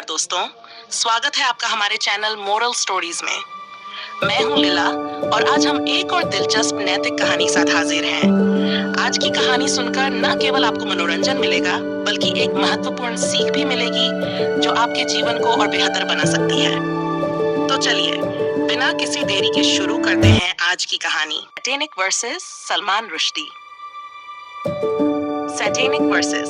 दोस्तों, स्वागत है आपका हमारे चैनल मोरल स्टोरीज में। मैं हूं लीला और आज हम एक और दिलचस्प नैतिक कहानी साथ हाजिर हैं। आज की कहानी सुनकर न केवल आपको मनोरंजन मिलेगा बल्कि एक महत्वपूर्ण सीख भी मिलेगी जो आपके जीवन को और बेहतर बना सकती है। तो चलिए बिना किसी देरी के शुरू करते हैं आज की कहानी। Satanic versus Salman Rushdie. Satanic versus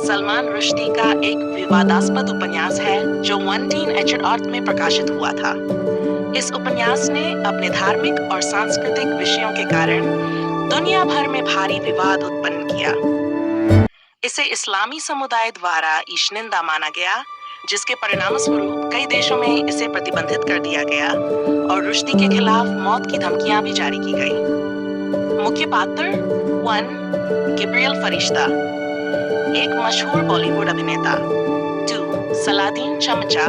Salman Rushdie का एक विवादास्पद उपन्यास है जो 1988 में प्रकाशित हुआ था। इस उपन्यास ने अपने धार्मिक और सांस्कृतिक विषयों के कारण दुनिया भर में भारी विवाद उत्पन्न किया। इसे इस्लामी समुदाय द्वारा ईशनिंदा माना गया, जिसके परिणामस्वरूप कई देशों में इसे प्रतिबंधित कर दिया गया और रुश्दी के खिलाफ मौत की धमकियां भी जारी की गई। मुख्य पात्र 1. गैब्रियल फरिश्ता, एक मशहूर बॉलीवुड अभिनेता। 2. सलादीन चमचा,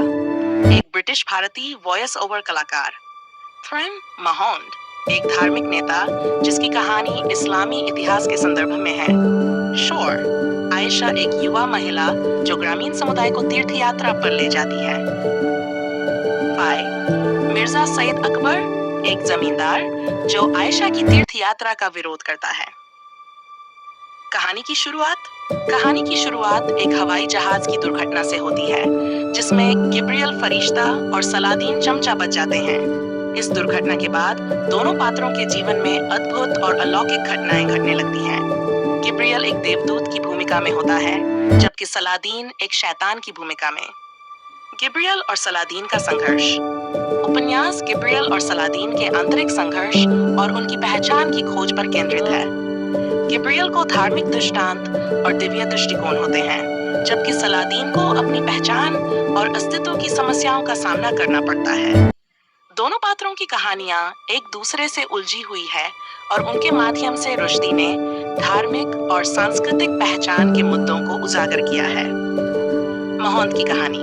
एक ब्रिटिश भारतीय वॉइस ओवर कलाकार। 3. महौंद, एक धार्मिक नेता जिसकी कहानी इस्लामी इतिहास के संदर्भ में है। शोर, आयशा, एक युवा महिला जो ग्रामीण समुदाय को तीर्थ यात्रा पर ले जाती है। 5. मिर्जा सईद अकबर, एक जमींदार जो आयशा की तीर्थ यात्रा का विरोध करता है। कहानी की शुरुआत एक हवाई जहाज की दुर्घटना से होती है जिसमें गैब्रियल फरिश्ता और सलादीन चमचा बच जाते हैं। इस दुर्घटना के बाद दोनों पात्रों के जीवन में अद्भुत और अलौकिक घटनाएं घटने लगती हैं। गैब्रियल एक देवदूत की भूमिका में होता है जबकि सलादीन एक शैतान की भूमिका में। गैब्रियल और सलादीन का संघर्ष। उपन्यास गैब्रियल और सलादीन के आंतरिक संघर्ष और उनकी पहचान की खोज पर केंद्रित है। गैब्रियल को धार्मिक दृष्टांत और दिव्य दृष्टिकोण होते हैं, जबकि सलादीन को अपनी पहचान और अस्तित्व की समस्याओं का सामना करना पड़ता है। दोनों पात्रों की कहानियां एक दूसरे से उलझी हुई है और उनके माध्यम से रुश्दी ने धार्मिक और सांस्कृतिक पहचान के मुद्दों को उजागर किया है। महौंद की कहानी।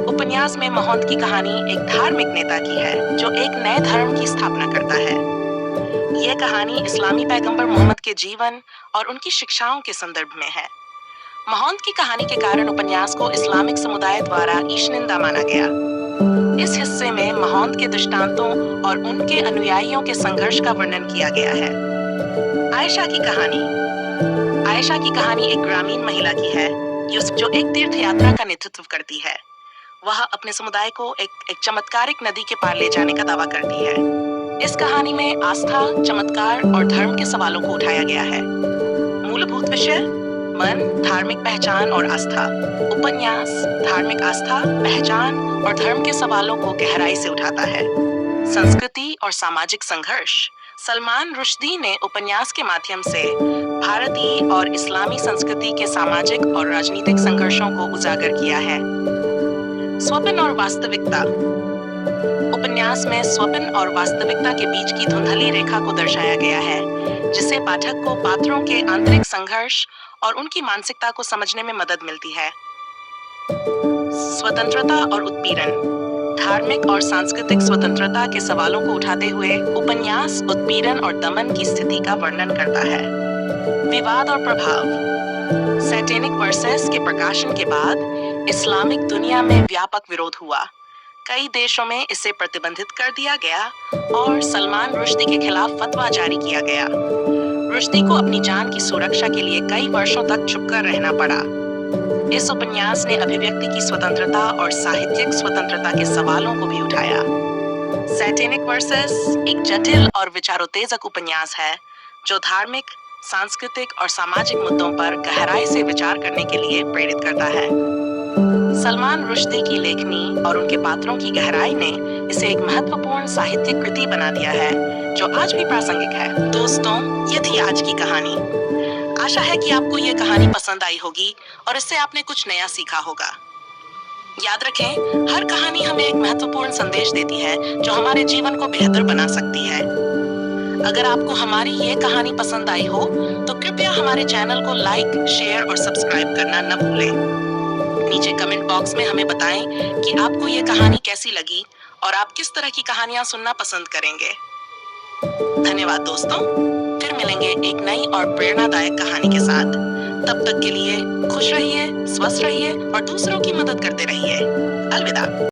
उपन्यास में महौंद की कहानी एक धार्मिक नेता की है जो एक नए धर्म की स्थापना करता है। यह कहानी इस्लामी पैगंबर मोहम्मद के जीवन और उनकी शिक्षाओं के संदर्भ में है। महौंद की कहानी के कारण उपन्यास को इस्लामिक समुदाय द्वारा ईशनिंदा माना गया। इस हिस्से में महौंद के दृष्टांतों और उनके अनुयायियों के संघर्ष का वर्णन किया गया है। आयशा की कहानी एक ग्रामीण महिला की है जो एक तीर्थ यात्रा का नेतृत्व करती है। वह अपने समुदाय को एक चमत्कारिक नदी के पार ले जाने का दावा करती है। इस कहानी में आस्था, चमत्कार और धर्म के सवालों को उठाया गया है। मूलभूत विषय: मन, धार्मिक पहचान और आस्था। उपन्यास धार्मिक आस्था, पहचान और धर्म के सवालों को गहराई से उठाता है। संस्कृति और सामाजिक संघर्ष। सलमान रुश्दी ने उपन्यास के माध्यम से भारतीय और इस्लामी संस्कृति के सामाजिक और राजनीतिक संघर्षों को उजागर किया है। स्वप्न और वास्तविकता। उपन्यास में स्वप्न और वास्तविकता के बीच की धुंधली रेखा को दर्शाया गया है, जिससे पाठक को पात्रों के आंतरिक संघर्ष और उनकी मानसिकता को समझने में मदद मिलती है। स्वतंत्रता और उत्पीड़न। धार्मिक और सांस्कृतिक स्वतंत्रता के सवालों को उठाते हुए उपन्यास उत्पीड़न और दमन की स्थिति का वर्णन करता है। विवाद और प्रभाव। सैटेनिक वर्सेस के प्रकाशन के बाद इस्लामिक दुनिया में व्यापक विरोध हुआ। कई देशों में इसे प्रतिबंधित कर दिया गया और सलमान रुश्दी के खिलाफ फतवा जारी किया गया। रुश्दी को अपनी जान की सुरक्षा के लिए कई वर्षों तक छुपकर रहना पड़ा। इस उपन्यास ने अभिव्यक्ति की स्वतंत्रता और साहित्यिक स्वतंत्रता के सवालों को भी उठाया। सैटेनिक वर्सेस एक जटिल और विचारोत्तेजक उपन्यास है जो धार्मिक, सांस्कृतिक और सामाजिक मुद्दों पर गहराई से विचार करने के लिए प्रेरित करता है। सलमान रुश्दी की लेखनी और उनके पात्रों की गहराई ने इसे एक महत्वपूर्ण साहित्यिक कृति बना दिया है जो आज भी प्रासंगिक है। दोस्तों, ये थी आज की कहानी। आशा है कि आपको ये कहानी पसंद आई होगी और इससे आपने कुछ नया सीखा होगा। याद रखें, हर कहानी हमें एक महत्वपूर्ण संदेश देती है जो हमारे जीवन को बेहतर बना सकती है। अगर आपको हमारी ये कहानी पसंद आई हो तो कृपया हमारे चैनल को लाइक, शेयर और सब्सक्राइब करना न भूलें। नीचे कमेंट बॉक्स में हमें बताएं कि आपको ये कहानी कैसी लगी और आप किस तरह की कहानियां सुनना पसंद करेंगे। धन्यवाद दोस्तों, फिर मिलेंगे एक नई और प्रेरणादायक कहानी के साथ। तब तक के लिए खुश रहिए, स्वस्थ रहिए और दूसरों की मदद करते रहिए। अलविदा।